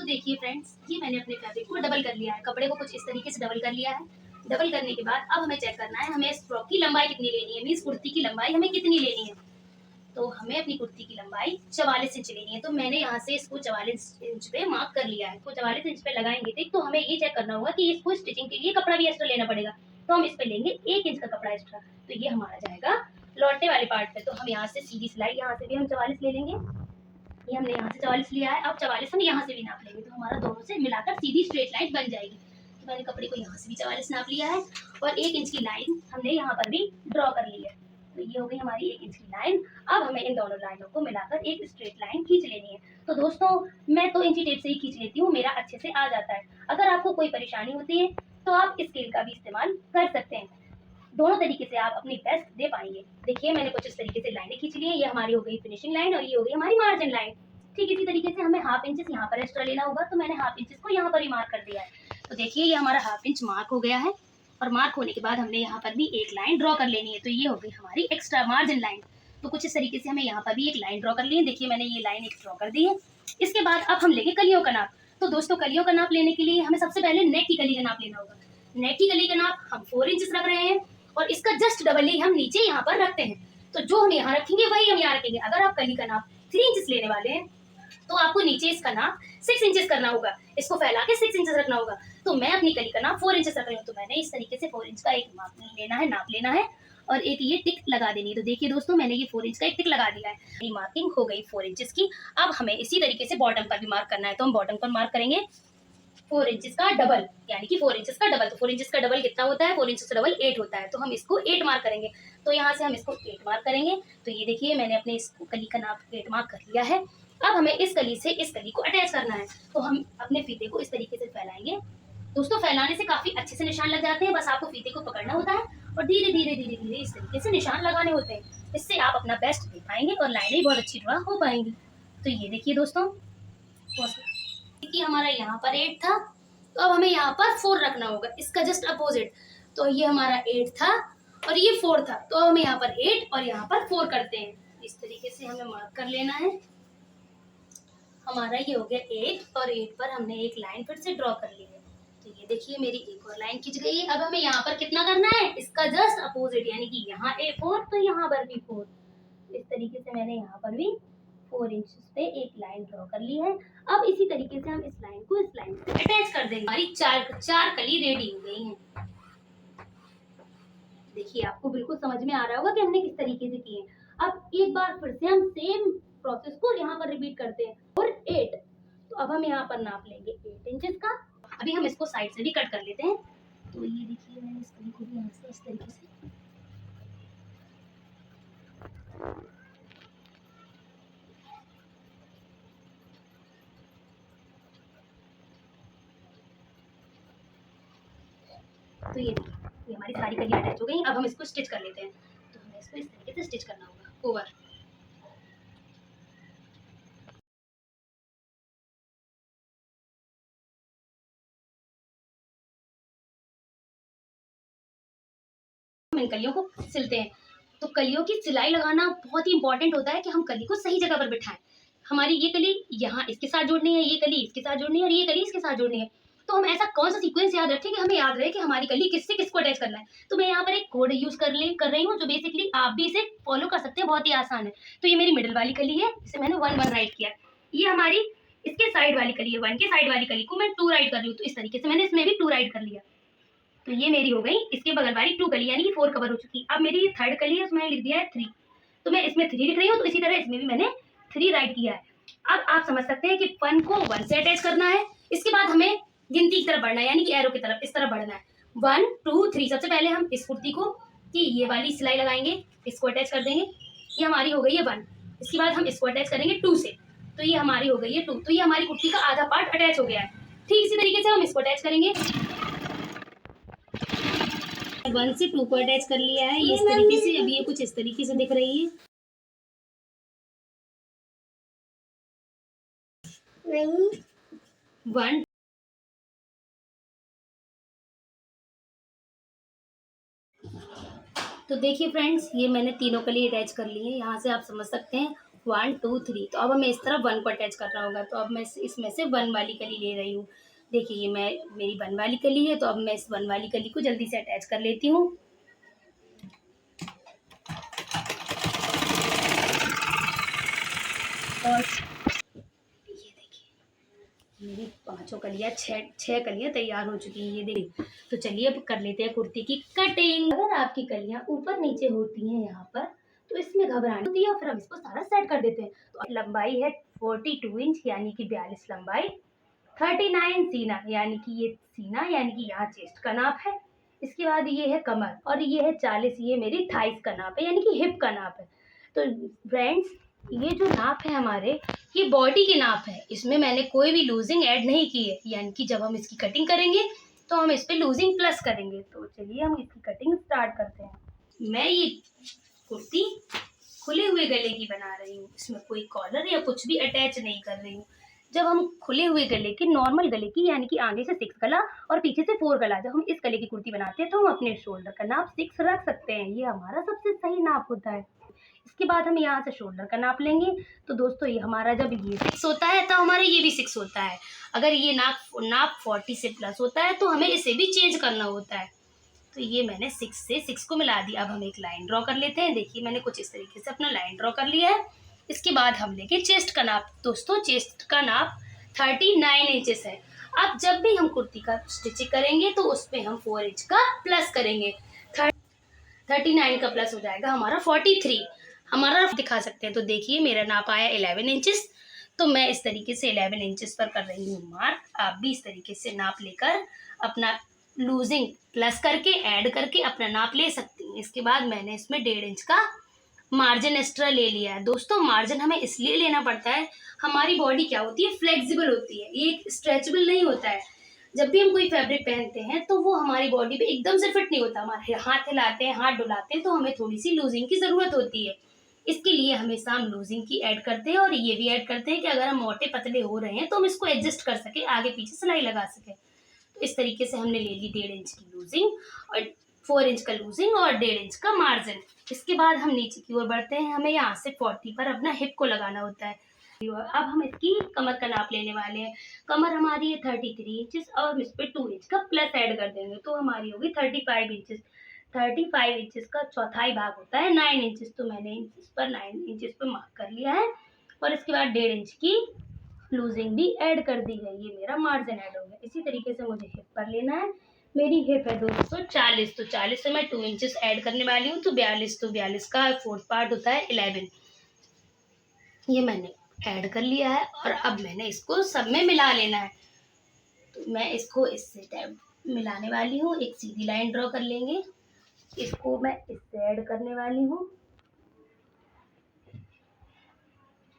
देखिए फ्रेंड्स, ये मैंने अपने फैब्रिक को डबल कर लिया है, कपड़े को कुछ इस तरीके से डबल कर लिया है। डबल करने के बाद अब हमें चेक करना है हमें इस फ्रॉक की लंबाई कितनी लेनी है, मीन्स कुर्ती की लंबाई हमें कितनी लेनी है। तो हमें अपनी कुर्ती की लंबाई 44 इंच लेनी है। तो मैंने यहाँ से इसको 44 इंच पे मार्क कर लिया है। तो 44 इंच पे लगाएंगे ठीक, तो हमें ये चेक करना होगा कि इसको स्टिचिंग के लिए कपड़ा भी एक्स्ट्रा लेना पड़ेगा। तो हम इस पे लेंगे 1 इंच का कपड़ा एक्स्ट्रा। तो ये हमारा जाएगा लौटे वाले पार्ट पे। तो हम यहाँ से सीधी सिलाई यहाँ से भी हम 44 ले लेंगे। ये हमने यहाँ से 44 लिया है, अब 44 हम यहाँ से भी नाप लेंगे। तो हमारा दोनों से मिलाकर सीधी स्ट्रेट लाइन बन जाएगी। तो मैंने कपड़े को यहाँ से भी 44 नाप लिया है और 1 इंच की लाइन हमने यहाँ पर भी ड्रॉ कर ली है। तो ये हो गई हमारी 1 इंच की लाइन। अब हमें इन दोनों लाइनों को मिलाकर एक स्ट्रेट लाइन खींच लेनी है। तो दोस्तों मैं तो इंची टेप से ही खींच लेती हूँ, मेरा अच्छे से आ जाता है। अगर आपको कोई परेशानी होती है तो आप स्केल का भी इस्तेमाल कर सकते हैं। दोनों तरीके से आप अपनी बेस्ट दे पाएंगे। देखिए मैंने कुछ इस तरीके से लाइनें खींच ली है, ये हमारी हो गई फिनिशिंग लाइन और ये हो गई हमारी मार्जिन लाइन। ठीक इसी तरीके से हमें हाफ इंचेस यहाँ पर एक्स्ट्रा लेना होगा, तो मैंने हाफ इंचेस को यहाँ पर ही मार्क कर दिया है। तो देखिए ये हमारा हाफ इंच मार्क हो गया है और मार्क होने के बाद हमने यहाँ पर भी एक लाइन ड्रॉ कर लेनी है। तो ये हो गई हमारी एक्स्ट्रा मार्जिन लाइन। तो कुछ इस तरीके से हमें यहाँ पर भी एक लाइन ड्रॉ कर ली है। देखिए मैंने ये लाइन एक ड्रॉ कर दी है। इसके बाद अब हम लेंगे कलियों का नाप। तो दोस्तों कलियों का नाप लेने के लिए हमें सबसे पहले नेक की कली का नाप लेना होगा। नेक की कली का नाप हम 4 इंचेस रख रहे हैं और इसका जस्ट डबल ही हम नीचे यहाँ पर रखते हैं। तो जो हम यहाँ रखेंगे वही हम यहाँ रखेंगे। अगर आप कली का नाप 3 इंचेस लेने वाले हैं तो आपको नीचे इसका नाप 6 इंचेस करना होगा, इसको फैला के 6 इंचेस रखना होगा। तो मैं अपनी कली का नाप 4 इंचेस रख रही हूँ। तो मैंने इस तरीके से 4 इंच का एक नाप लेना है और एक ये टिक लगा देनी है। तो देखिए दोस्तों मैंने ये 4 इंच का एक टिक लगा दिया है। ये मार्किंग हो गई 4 इंचेस की। अब हमें इसी तरीके से बॉटम पर भी मार्क करना है। तो हम बॉटम पर मार्क करेंगे 4 इंचेस का डबल, यानी कि 4 इंचेस का डबल। तो 4 इंचेस का डबल कितना होता है? 4 इंचेस का डबल 8 होता है। तो हम इसको 8 मार्क करेंगे। तो यहाँ से हम इसको 8 मार्क करेंगे। तो ये देखिए मैंने अपने इस कली का नाप 8 मार्क कर लिया है। अब हमें इस कली से इस कली को अटैच करना है। तो हम अपने फीते को इस तरीके से फैलाएंगे। दोस्तों फैलाने से काफी अच्छे से निशान लग जाते हैं, बस आपको फीते को पकड़ना होता है और धीरे धीरे धीरे धीरे इस तरीके से निशान लगाने होते हैं। इससे आप अपना बेस्ट दे पाएंगे और लाइनें बहुत अच्छी ड्रॉ हो पाएंगी। तो ये देखिए दोस्तों कि हमारा यहाँ पर 8 था, तो अब हमें यहाँ पर 4 रखना होगा, इसका जस्ट अपोजिट। तो ये हमारा 8 था और ये 4 था, तो हम यहाँ पर 8 और यहाँ पर 4 करते हैं। इस तरीके से हमें मार्क कर लेना है। हमारा ये हो गया 8 और 8 पर हमने एक लाइन फिर से ड्रॉ कर ली है। तो ये देखिए मेरी एक और लाइन खींच गई है। अब हमें यहाँ पर कितना करना है? इसका जस्ट अपोजिट, यानी कि यहाँ 4 तो यहाँ पर भी 4। इस तरीके से मैंने यहाँ पर भी 4 इंच पे एक लाइन ड्रॉ कर ली है। अब इसी तरीके से हम इस लाइन को इस लाइन से अटैच कर देंगे। हमारी चार कली रेडी हो गई हैं। देखिए आपको बिल्कुल समझ में आ रहा होगा कि हमने किस तरीके से किए। अब एक बार फिर से हम सेम प्रोसेस को यहाँ पर रिपीट करते हैं। और 8, तो अब हम यहाँ पर नाप लेंगे 8 इंचेस का। अभी हम इसको साइड से भी कट कर लेते हैं। तो ये देखिए मैंने इस कली को भी यहाँ से इस तरीके से तो ये देखिए ये हमारी सारी कली अटैच हो गई। अब हम इसको स्टिच कर लेते हैं। तो हमें इसको इस तरीके से स्टिच करना होगा ओवर। हम इन कलियों को सिलते हैं। तो कलियों की सिलाई लगाना बहुत ही इंपॉर्टेंट होता है कि हम कली को सही जगह पर बिठाएं। हमारी ये कली यहाँ इसके साथ जोड़नी है, ये कली इसके साथ जोड़नी है और ये कली इसके साथ जोड़नी है। तो हम ऐसा कौन सा सीक्वेंस याद रखें कि हमें याद रहे कि हमारी कली किससे किसको अटैच करना है। तो मैं यहाँ पर एक कोड यूज कर रही हूँ, जो बेसिकली आप भी इसे फॉलो कर सकते हैं, बहुत ही आसान है। तो ये मेरी मिडिल वाली कली है, इसे मैंने 1 1 राइट किया। ये हमारी इसके साइड वाली कली है, 1 के साइड वाली कली को मैं 2 राइट कर रही हूँ। तो इस तरीके से मैंने इसमें भी 2 राइट कर लिया। तो ये मेरी हो गई इसके बगल वाली 2 कली, यानी कि 4 कवर हो चुकी। अब मेरी ये 3rd कली है, उसमें मैंने लिख दिया है 3। तो मैं इसमें 3 लिख रही हूँ, तो इसी तरह इसमें भी मैंने 3 राइट किया है। अब आप समझ सकते हैं कि 1 को 1 से अटैच करना है। इसके बाद हमें गिनती की तरफ बढ़ना है, यानी कि एरो की तरफ इस तरफ बढ़ना है। 1 2 3। सबसे पहले हम इस कुर्ती को की ये वाली सिलाई लगाएंगे, इसको अटैच कर देंगे। ये हमारी हो गई है 1। इसके बाद हम इसको अटैच करेंगे 2 से। तो ये हमारी हो गई है 2। तो ये हमारी कुर्ती का आधा पार्ट अटैच हो गया है। ठीक इसी तरीके से हम इसको अटैच करेंगे। 1 से 2 को अटैच कर लिया है ये इस तरीके से। अभी ये कुछ इस तरीके से दिख रही है। नहीं 1 तो देखिए फ्रेंड्स ये मैंने तीनों कली अटैच कर ली है। यहाँ से आप समझ सकते हैं 1 2 3। तो अब हमें इस तरफ 1 को अटैच करना होगा। तो अब मैं इसमें से 1 वाली कली ले रही हूँ। देखिए ये मैं मेरी 1 वाली कली है, तो अब मैं इस 1 वाली कली को जल्दी से अटैच कर लेती हूँ। और ये देखिए मेरी 5 कलियाँ 6 कलियाँ तैयार हो चुकी हैं, ये देखिए। तो चलिए अब कर लेते हैं कुर्ती की कटिंग। अगर आपकी कलियाँ ऊपर नीचे होती हैं यहाँ पर, तो इसमें घबरानी होती है, और फिर हम इसको सारा सेट कर देते हैं। तो लंबाई है 42 इंच यानी कि 42 लंबाई, 39 सीना यानी कि ये सीना यानी कि यहाँ चेस्ट का नाप है। इसके बाद ये है कमर, और ये है 40, ये मेरी थाइस का नाप है यानी कि हिप का नाप है। तो फ्रेंड्स ये जो नाप है हमारे, ये बॉडी के नाप है, इसमें मैंने कोई भी लूजिंग ऐड नहीं की है, यानी कि जब हम इसकी कटिंग करेंगे तो हम इस पे लूजिंग प्लस करेंगे। तो चलिए हम इसकी कटिंग स्टार्ट करते हैं। मैं ये कुर्ती खुले हुए गले की बना रही हूँ, इसमें कोई कॉलर या कुछ भी अटैच नहीं कर रही हूँ। जब हम खुले हुए गले की, नॉर्मल गले की, यानी कि आगे से 6 गला और पीछे से 4 गला, जब हम इस गले की कुर्ती बनाते हैं तो हम अपने शोल्डर का नाप 6 रख सकते हैं, ये हमारा सबसे सही नाप होता है। इसके बाद हम यहाँ से शोल्डर का नाप लेंगे। तो दोस्तों ये हमारा जब ये 6 होता है तो हमारा ये भी 6 होता है। अगर ये नाप 40 से प्लस होता है तो हमें इसे भी चेंज करना होता है। तो ये मैंने 6 से 6 को मिला दिया। अब हम एक लाइन ड्रॉ कर लेते हैं। देखिए मैंने कुछ इस तरीके से अपना लाइन ड्रॉ कर लिया है। इसके बाद हम लेंगे चेस्ट का नाप। दोस्तों चेस्ट का नाप 39 इंचेस है। अब जब भी हम कुर्ती का स्टिचिंग करेंगे तो उस पर हम 4 इंच का प्लस करेंगे। 39 का प्लस हो जाएगा हमारा 43। हमारा दिखा सकते हैं। तो देखिए मेरा नाप आया 11 इंचेस। तो मैं इस तरीके से 11 इंचेस पर कर रही हूँ मार्क। आप भी इस तरीके से नाप लेकर अपना लूजिंग प्लस करके ऐड करके अपना नाप ले सकती हैं। इसके बाद मैंने इसमें 1.5 इंच का मार्जिन एक्स्ट्रा ले लिया है। दोस्तों मार्जिन हमें इसलिए लेना पड़ता है, हमारी बॉडी क्या होती है, फ्लेक्सिबल होती है, ये स्ट्रेचेबल नहीं होता है। जब भी हम कोई फैब्रिक पहनते हैं तो वो हमारी बॉडी पे एकदम से फिट नहीं होता। हमारे हाथ हिलाते हैं, हाथ डुलाते हैं, तो हमें थोड़ी सी लूजिंग की जरूरत होती है। इसके लिए हमेशा हम लूजिंग की ऐड करते हैं, और ये भी ऐड करते हैं कि अगर हम मोटे पतले हो रहे हैं तो हम इसको एडजस्ट कर सके, आगे पीछे सिलाई लगा सके। तो इस तरीके से हमने ले ली 1.5 इंच की लूजिंग और 4 इंच का लूजिंग और 1.5 इंच का मार्जिन। इसके बाद हम नीचे की ओर बढ़ते हैं। हमें यहाँ से 40 पर अपना हिप को लगाना होता है। अब हम इसकी कमर का नाप लेने वाले हैं। कमर हमारी है 33 इंचेस, और हम इस पर 2 इंच का प्लस ऐड कर देंगे तो हमारी होगी 35 इंचेस। 35 इंचेस का चौथाई भाग होता है 9 इंचेस। तो मैंने इंचेस पर 9 इंचेस पर मार्क कर लिया है, और इसके बाद 1.5 इंच की लूजिंग भी ऐड कर दी है। ये मेरा मार्जिन ऐड हो गया। इसी तरीके से मुझे हिप पर लेना है। मेरी हिप है दोस्तों 40, तो 40 से मैं 2 इंचेस ऐड करने वाली हूँ, तो 42। तो 42 का 4th पार्ट होता है 11। ये मैंने ऐड कर लिया है, और अब मैंने इसको सब में मिला लेना है। तो मैं इसको इससे मिलाने वाली हूँ। एक सीधी लाइन ड्रॉ कर लेंगे, इसको मैं इससे ऐड करने वाली हूँ।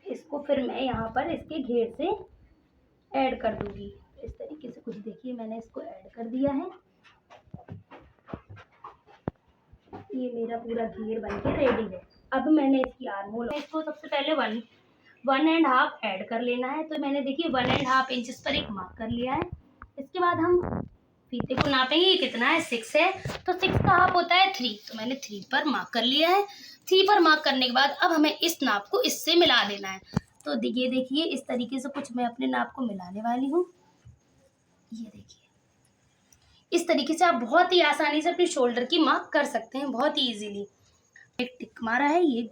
इसको फिर मैं यहाँ पर इसके घेर से ऐड कर दूंगी। इस तरीके से कुछ देखिए मैंने इसको ऐड कर दिया है। ये मेरा पूरा घेर बन के रेडी है। अब मैंने इसकी आर्म होल, इसको सबसे पहले 1.5 ऐड कर लेना है। तो मैंने देखिए 1.5 इंचेस पर एक मार्क कर लिया है। इसके बाद हम फीते को नापेंगे, ये कितना है, 6 है, तो 6 का हाफ होता है 3। तो मैंने 3 पर मार्क कर लिया है। 3 पर मार्क करने के बाद अब हमें इस नाप को इससे मिला देना है। तो ये देखिए इस तरीके से कुछ मैं अपने नाप को मिलाने वाली हूँ। ये देखिए इस तरीके से आप बहुत ही आसानी से अपने शोल्डर की मार्क कर सकते हैं, बहुत ही इजीली। एक टिक मारा है ये,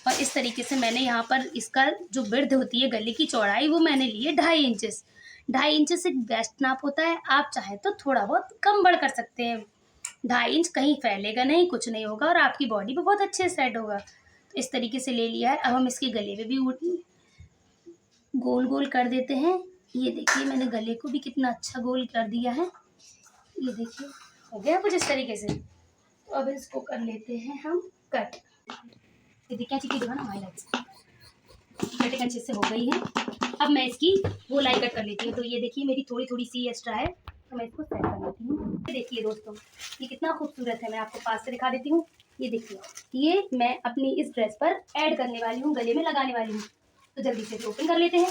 और इस तरीके से मैंने यहाँ पर इसका जो विड्थ होती है गले की चौड़ाई, वो मैंने ली है 2.5 इंचेस। 2.5 इंचेस एक बेस्ट नाप होता है। आप चाहें तो थोड़ा बहुत कम बढ़ कर सकते हैं। 2.5 इंच कहीं फैलेगा नहीं, कुछ नहीं होगा, और आपकी बॉडी पे बहुत अच्छे से सेट होगा। तो इस तरीके से ले लिया है। अब हम इसके गले में भी गोल गोल कर देते हैं। ये देखिए मैंने गले को भी कितना अच्छा गोल कर दिया है। ये देखिए हो गया कुछ इस तरीके से। तो अब इसको कर लेते हैं हम कट। ये देखिए अच्छी चीज़ ना हमारी कटिंग अच्छे से हो गई है। अब मैं इसकी गोलाई कट कर लेती हूँ। तो ये देखिए मेरी थोड़ी थोड़ी सी एक्स्ट्रा है, तो मैं इसको सेट कर लेती हूँ। देखिए दोस्तों ये कितना खूबसूरत है, मैं आपको पास से दिखा देती हूँ। ये देखिए ये मैं अपनी इस ड्रेस पर ऐड करने वाली हूँ, गले में लगाने वाली हूँ। तो जल्दी से ओपन कर लेते हैं।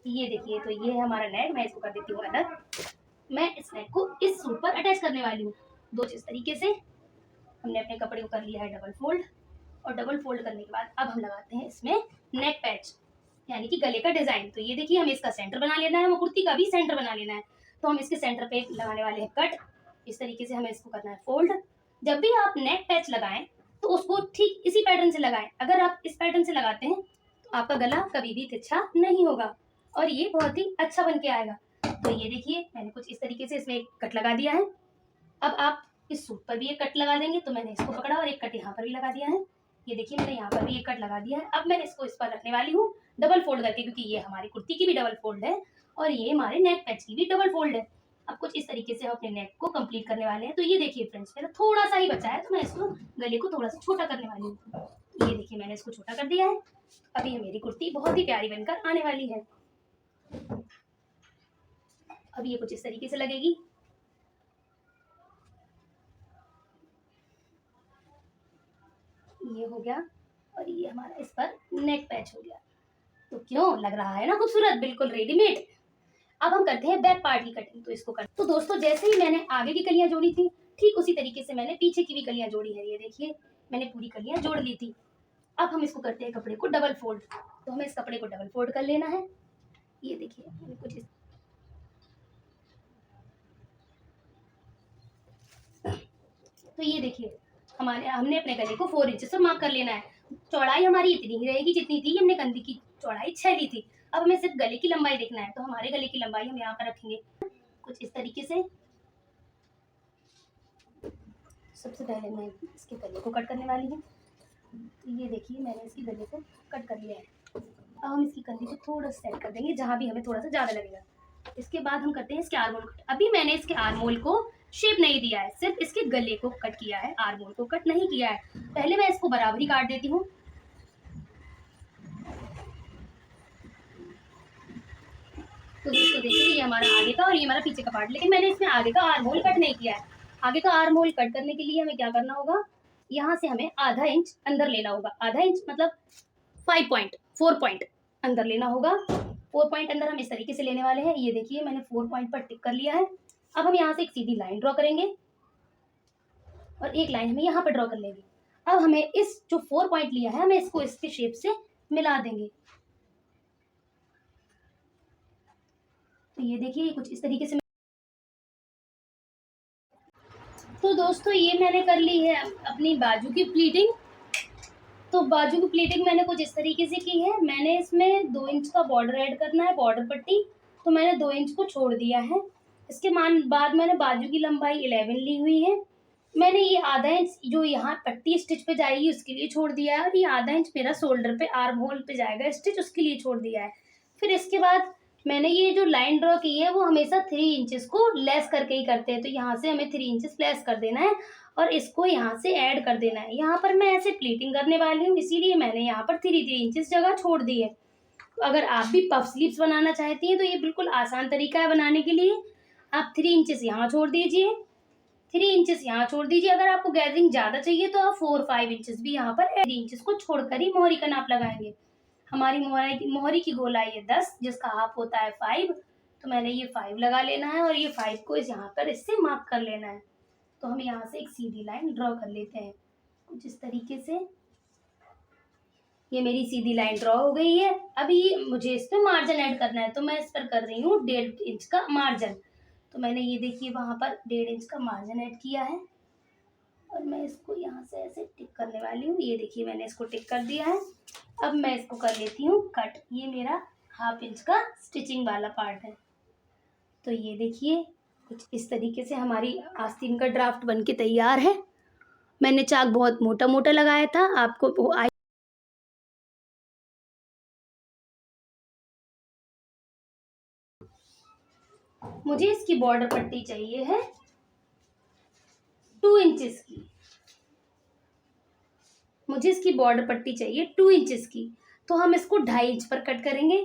ये देखिए तो ये है हमारा नेक। मैं इसको कर देती हूँ अलग। मैं इस नेक को इस सूट पर अटैच करने वाली हूँ। दो इस तरीके से हमने अपने कपड़े को कर लिया है डबल फोल्ड, और डबल फोल्ड करने के बाद अब हम लगाते हैं इसमें नेक पैच, यानी कि गले का डिजाइन। तो ये देखिए हमें इसका सेंटर बना लेना है, हमें कुर्ती का भी सेंटर बना लेना है। तो हम इसके सेंटर पे लगाने वाले हैं कट। इस तरीके से हमें इसको करना है फोल्ड। जब भी आप नेक पैच लगाएं तो उसको ठीक इसी पैटर्न से लगाएं। अगर आप इस पैटर्न से लगाते हैं तो आपका गला कभी भी तिरछा नहीं होगा और ये बहुत ही अच्छा बन के आएगा। तो ये देखिए मैंने कुछ इस तरीके से इसमें एक कट लगा दिया है। अब आप इस सूट पर भी एक कट लगा देंगे। तो मैंने इसको पकड़ा और एक कट यहाँ पर भी लगा दिया है। ये देखिए मैंने यहाँ पर भी एक कट लगा दिया है। अब मैं इसको इस पर रखने वाली हूँ डबल फोल्ड करके, क्योंकि ये हमारी कुर्ती की भी डबल फोल्ड है और ये हमारे नेक पैच की भी डबल फोल्ड है। अब कुछ इस तरीके से हम अपने नेक को कंप्लीट करने वाले हैं। तो ये देखिए फ्रेंड्स, मेरा थोड़ा सा ही बचा है, तो मैं इसको गले को थोड़ा सा छोटा करने वाली हूँ। ये देखिए मैंने इसको छोटा कर दिया है। अभी ये मेरी कुर्ती बहुत ही प्यारी बनकर आने वाली है। अब ये कुछ इस तरीके से लगेगी। ये हो गया और ये हमारा इस पर नेक पैच हो गया। तो क्यों लग रहा है ना खूबसूरत, बिल्कुल रेडीमेड। अब हम करते हैं बैक पार्ट की कटिंग। तो इसको तो दोस्तों जैसे ही मैंने आगे की कलियां जोड़ी थी, ठीक उसी तरीके से मैंने पीछे की भी कलियां जोड़ी है। ये देखिए मैंने पूरी कलियां जोड़ ली थी। अब हम इसको करते हैं कपड़े को डबल फोल्ड। तो हमें इस कपड़े को डबल फोल्ड कर लेना है। ये देखिए मैंने कुछ तो ये देखिए हमने अपने गले को 4 इंच से मार्क कर लेना है। चौड़ाई हमारी इतनी ही रहेगी जितनी थी, हमने कंधी की चौड़ाई 6 ली थी। अब हमें सिर्फ गले की लंबाई देखना है। तो हमारे गले की लंबाई हम यहाँ पर रखेंगे कुछ इस तरीके से। सबसे पहले मैं इसके गले को कट करने वाली हूँ। तो ये देखिए मैंने इसकी गले को कट कर लिया है। अब हम इसकी कंधी को थोड़ा सेट कर देंगे जहाँ भी हमें थोड़ा सा ज़्यादा लगेगा। इसके बाद हम करते हैं इसके आर्म होल कट। अभी मैंने इसके आर्म होल को शेप नहीं दिया है, सिर्फ इसके गले को कट किया है, आर्म होल को कट नहीं किया है। पहले मैं इसको बराबरी काट देती हूँ। तो इसको देखिए ये हमारा आगे का और ये हमारा पीछे का पार्ट, लेकिन मैंने इसमें आगे का आर्म होल कट नहीं किया है। आगे का आर्म होल कट करने के लिए हमें क्या करना होगा, यहाँ से हमें आधा इंच अंदर लेना होगा। आधा इंच मतलब 4 पॉइंट अंदर लेना होगा। 4 पॉइंट अंदर हम इस तरीके से लेने वाले हैं। ये देखिए मैंने 4 पॉइंट पर टिक कर लिया है। अब हम यहाँ से एक सीधी लाइन ड्रॉ करेंगे और एक लाइन हमें यहाँ पर ड्रॉ कर लेंगे। अब हमें इस जो 4 पॉइंट लिया है, हमें इसको इसके शेप से मिला देंगे। तो ये देखिए कुछ इस तरीके से। तो दोस्तों ये मैंने कर ली है अपनी बाजू की प्लीटिंग। तो बाजू की प्लीटिंग मैंने कुछ इस तरीके से की है। मैंने इसमें 2 इंच का बॉर्डर ऐड करना है, बॉर्डर पट्टी। तो मैंने 2 इंच को छोड़ दिया है। इसके बाद मैंने बाजू की लंबाई 11 ली हुई है। मैंने ये आधा इंच जो यहाँ पट्टी स्टिच पे जाएगी उसके लिए छोड़ दिया है, और ये आधा इंच मेरा शोल्डर पे आर्म होल पे जाएगा स्टिच, उसके लिए छोड़ दिया है। फिर इसके बाद मैंने ये जो लाइन ड्रॉ की है वो हमेशा 3 इंचेस को लेस करके ही करते हैं। तो यहाँ से हमें 3 इंचेस लेस कर देना है और इसको यहाँ से ऐड कर देना है। यहाँ पर मैं ऐसे प्लीटिंग करने वाली हूँ, इसीलिए मैंने यहाँ पर 3 इंचेस जगह छोड़ दी है। तो अगर आप भी पफ स्लीव्स बनाना चाहती हैं तो ये बिल्कुल आसान तरीका है बनाने के लिए। आप 3 इंचेस यहाँ छोड़ दीजिए, 3 इंचेस यहाँ छोड़ दीजिए। अगर आपको गैदरिंग ज़्यादा चाहिए तो आप 4-5 इंचेस भी यहाँ पर 3 इंचेस को छोड़कर ही मोहरी का नाप लगाएंगे। हमारी मोहरी की गोलाई है 10, जिसका हाफ होता है 5। तो मैंने ये 5 लगा लेना है और ये 5 को यहाँ पर इससे मार्क कर लेना है। तो हम यहाँ से एक सीधी लाइन ड्रॉ कर लेते हैं कुछ इस तरीके से। ये मेरी सीधी लाइन ड्रॉ हो गई है। अभी मुझे इस पर मार्जिन ऐड करना है, तो मैं इस पर कर रही हूँ 1.5 इंच का मार्जिन। तो मैंने ये देखिए वहाँ पर 1.5 इंच का मार्जिन ऐड किया है और मैं इसको यहाँ से ऐसे टिक करने वाली हूँ। ये देखिए मैंने इसको टिक कर दिया है। अब मैं इसको कर लेती हूँ कट। ये मेरा 1/2 इंच का स्टिचिंग वाला पार्ट है। तो ये देखिए कुछ इस तरीके से हमारी आस्तीन का ड्राफ्ट बन के तैयार है। मैंने चाक बहुत मोटा मोटा लगाया था, आपको मुझे इसकी बॉर्डर पट्टी चाहिए है 2 इंचेस की। मुझे इसकी बॉर्डर पट्टी चाहिए 2 इंचेस की। तो हम इसको 2.5 इंच पर कट करेंगे।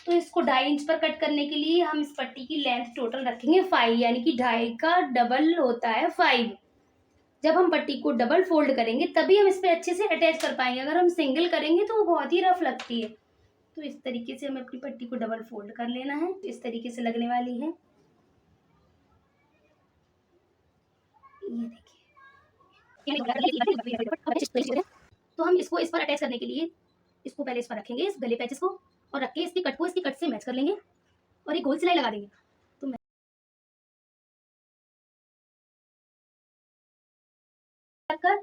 तो इसको 2.5 इंच पर कट करने के लिए हम इस पट्टी की लेंथ टोटल रखेंगे 5, यानी कि 2.5 का डबल होता है 5। जब हम पट्टी को डबल फोल्ड करेंगे तभी हम इस पर अच्छे से अटैच कर पाएंगे। अगर हम सिंगल करेंगे तो वो बहुत ही रफ लगती है। तो इस तरीके से हमें अपनी पट्टी को डबल फोल्ड कर लेना है। इस तरीके से लगने वाली है। ये देखिए तो हम इसको इस पर अटैच करने के लिए इसको पहले इस पर रखेंगे, इस गले पैचेस को, और रख के इसकी कट को इसकी कट से मैच कर लेंगे और एक गोल सिलाई लगा देंगे। तो मैं कर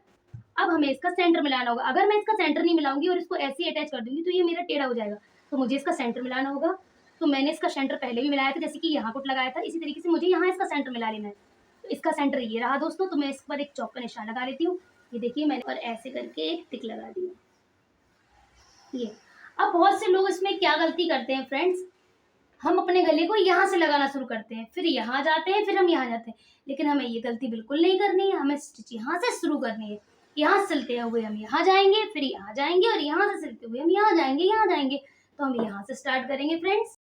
अब हमें इसका सेंटर मिलाना होगा। अगर मैं इसका सेंटर नहीं मिलाऊंगी और इसको ऐसे ही अटैच कर दूंगी तो ये मेरा टेढ़ा हो जाएगा। तो मुझे इसका सेंटर मिलाना होगा। तो मैंने इसका सेंटर पहले भी मिलाया था, जैसे कि यहाँ कुट लगाया था, इसी तरीके से मुझे यहाँ इसका सेंटर मिला लेना है। तो इसका सेंटर ये रहा दोस्तों। तो मैं इस पर एक चौक का निशान लगा लेती हूँ। ये देखिए मैंने और ऐसे करके एक टिक लगा दी। ये अब बहुत से लोग इसमें क्या गलती करते हैं फ्रेंड्स, हम अपने गले को यहाँ से लगाना शुरू करते हैं, फिर यहाँ जाते हैं, फिर हम यहाँ जाते हैं। लेकिन हमें ये गलती बिल्कुल नहीं करनी है। हमें स्टिच यहाँ से शुरू करनी है। यहाँ सिलते हुए हम यहाँ जाएंगे, फिर यहाँ जाएंगे, और यहाँ से सिलते हुए हम यहाँ जाएंगे, यहाँ जाएंगे। तो हम यहाँ से स्टार्ट करेंगे फ्रेंड्स।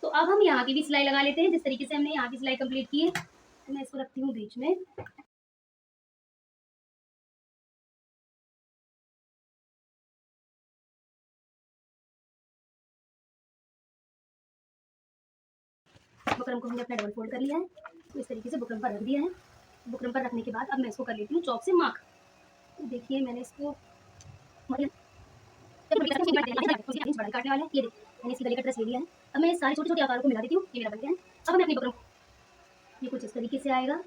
तो अब हम यहाँ की भी सिलाई लगा लेते हैं। जिस तरीके से हमने यहाँ की सिलाई कंप्लीट की है, तो मैं इसको रखती हूँ बीच में। बुकरम को हमने अपना डबल फोल्ड कर लिया है, तो इस तरीके से बुकरम पर रख दिया है। बुकरम पर रखने के बाद अब मैं इसको कर लेती हूँ चौक से मार्क। तो देखिए मैंने इसको काटने वाले हैं। ये देखिए मैंने इसकी गले का ट्रेस ले लिया है। अब मैं सारे छोटे छोटे आकारों को मिला देती हूँ। ये मेरा बन गया है। अब मैं अपनी बुकरम, ये कुछ इस तरीके से आएगा।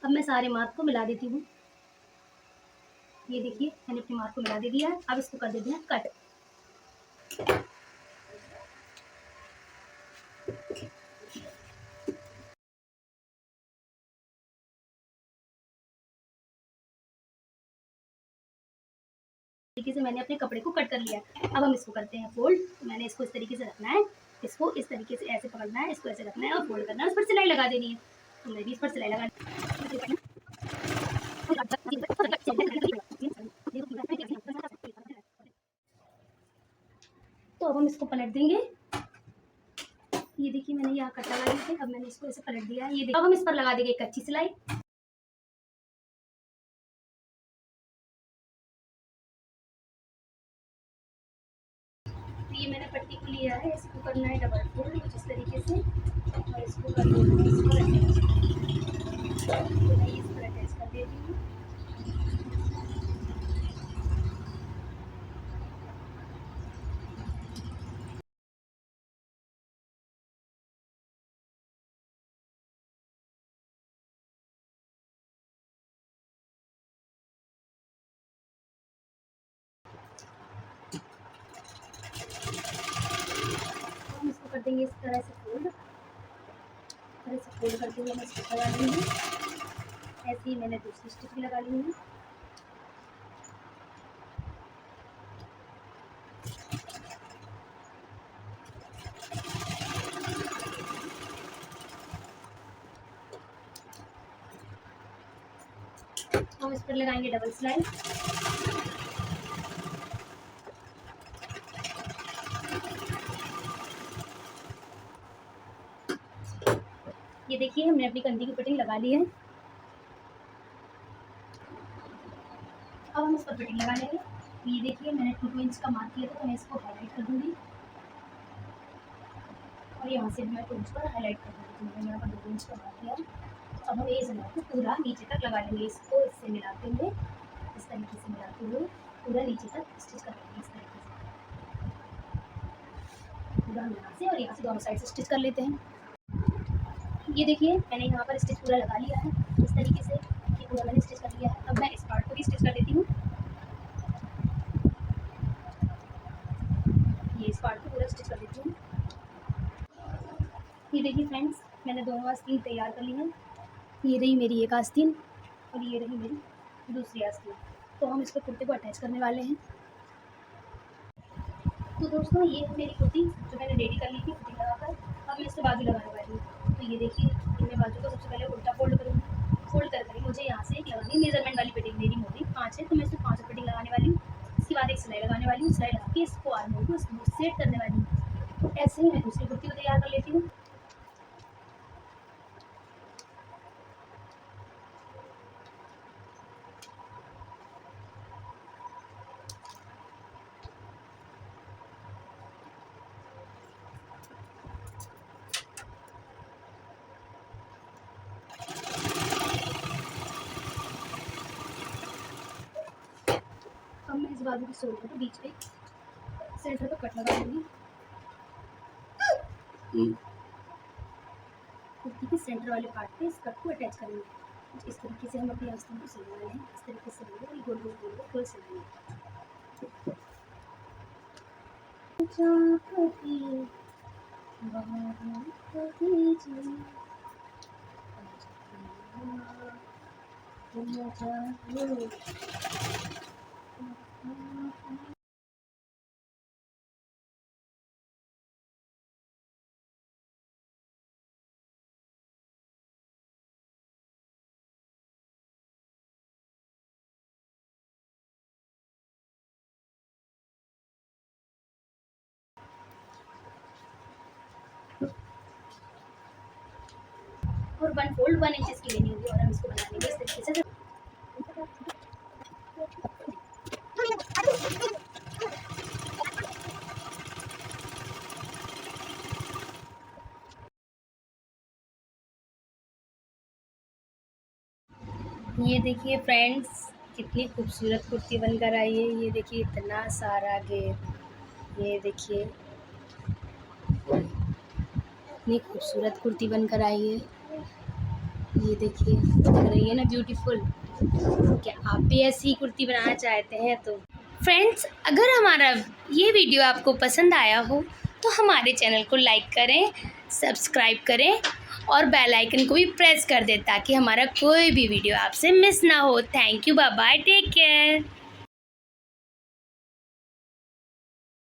अब मैं सारे मार्क को मिला देती हूँ। ये देखिए मैंने अपने मार्क को मिला दे दिया है। अब इसको कर देते हैं कट। तरीके से मैंने अपने कपड़े को कट कर लिया है। अब हम इसको करते हैं फोल्ड। तो मैंने इसको इस तरीके से रखना है, इसको इस तरीके से ऐसे पकड़ना है, इसको ऐसे रखना है और फोल्ड करना है, उस पर सिलाई लगा देनी है। तो मैं भी इस पर सिलाई लगा, तो अब हम इसको पलट देंगे। ये देखिए मैंने यहाँ कट लगा दिए थे। अब मैंने इसको ऐसे पलट दिया है। ये देखिए अब हम इस पर लगा देंगे कच्ची सिलाई। तो ये मैंने पट्टी को लिया है, इसको करना है डबल फोल्ड कुछ इस तरीके से, और इसको कर देना है, इसको अटैच। तो मैं इस पर अटैच कर देती हूँ। हम इसको कर देंगे इस तरह से फोल्ड, तरह से फोल्ड करते हुए मैं स्टिच लगा ली हूँ। ऐसे ही मैंने दूसरी स्टिच भी लगा ली है। हम इस पर लगाएंगे डबल सिलाई। ये देखिए हमने अपनी कंधी की फिटिंग लगा ली है। अब हम इस पर फिटिंग लगा लेंगे। ये देखिए मैंने 2 इंच का मार्क किया था, तो मैं इसको हाईलाइट कर दूंगी और यहाँ से भी मैं 2 इंच पर हाईलाइट कर दूंगी। तो मैंने यहाँ पर 2 इंच का मार्क किया। तो अब हम ये सिलाई को पूरा नीचे तक लगा लेंगे। इसको इससे मिलाते हुए, इस तरीके से मिलाते हुए पूरा नीचे तक स्टिच कर लेंगे। इस तरीके से पूरा हम यहाँ से और यहाँ से दोनों साइड से स्टिच कर लेते हैं। ये देखिए मैंने यहाँ पर स्टिच पूरा लगा लिया है इस तरीके से। ये पूरा मैंने स्टिच कर लिया है। अब मैं इस पार्ट को भी स्टिच कर देती हूँ। ये इस पार्ट को पूरा स्टिच कर देती हूँ। ये देखिए फ्रेंड्स मैंने दोनों आस्तीन तैयार कर ली है। ये रही मेरी एक आस्तीन और ये रही मेरी दूसरी आस्तीन। तो हम इसको कुर्ते को अटैच करने वाले हैं। तो दोस्तों ये है मेरी कुर्ती जो मैंने रेडी कर ली थी फिटिंग लगाकर। अब मैं इससे बाजू लगाने वाली हूँ। तो ये देखिए मैं बाजू को सबसे पहले उल्टा फोल्ड करूँगी। फोल्ड कर मुझे यहाँ से एक लगानी मेजरमेंट वाली फिटिंग, मेरी मोटी 5 है, तो मैं इसमें 5 फिटिंग लगाने वाली हूँ। इसके बाद एक सिलाई लगाने वाली हूँ। सिलाई लगा के इसको आर्म को सेट करने वाली हूँ। तो ऐसे ही मैं दूसरी कुर्ती को तैयार कर लेती हूँ। बाजू की शोल्डर को बीच पे सेंटर पे कट लगा दूंगी। कुर्ती के सेंटर वाले पार्ट पे इस कट को अटैच करेंगे। कुछ इस तरीके से हम अपनी आस्तीन को सिलवाना है। इस तरीके से गोल गोल गोल गोल गोल सिलवाना है। और 1 फोल्ड 1 इंच की लेनी होगी और हम इसको बना लेंगे इस तरीके से। ये देखिए फ्रेंड्स, कितनी खूबसूरत कुर्ती बनकर आई है। ये देखिए इतना सारा घेर, ये देखिए इतनी खूबसूरत कुर्ती बनकर आई है। ये देखिए लग रही है ना ब्यूटीफुल। क्या आप भी ऐसी कुर्ती बनाना चाहते हैं तो फ्रेंड्स, अगर हमारा ये वीडियो आपको पसंद आया हो तो हमारे चैनल को लाइक करें, सब्सक्राइब करें और बेल आइकन को भी प्रेस कर दें ताकि हमारा कोई भी वीडियो आपसे मिस ना हो। Thank you, bye bye, take care.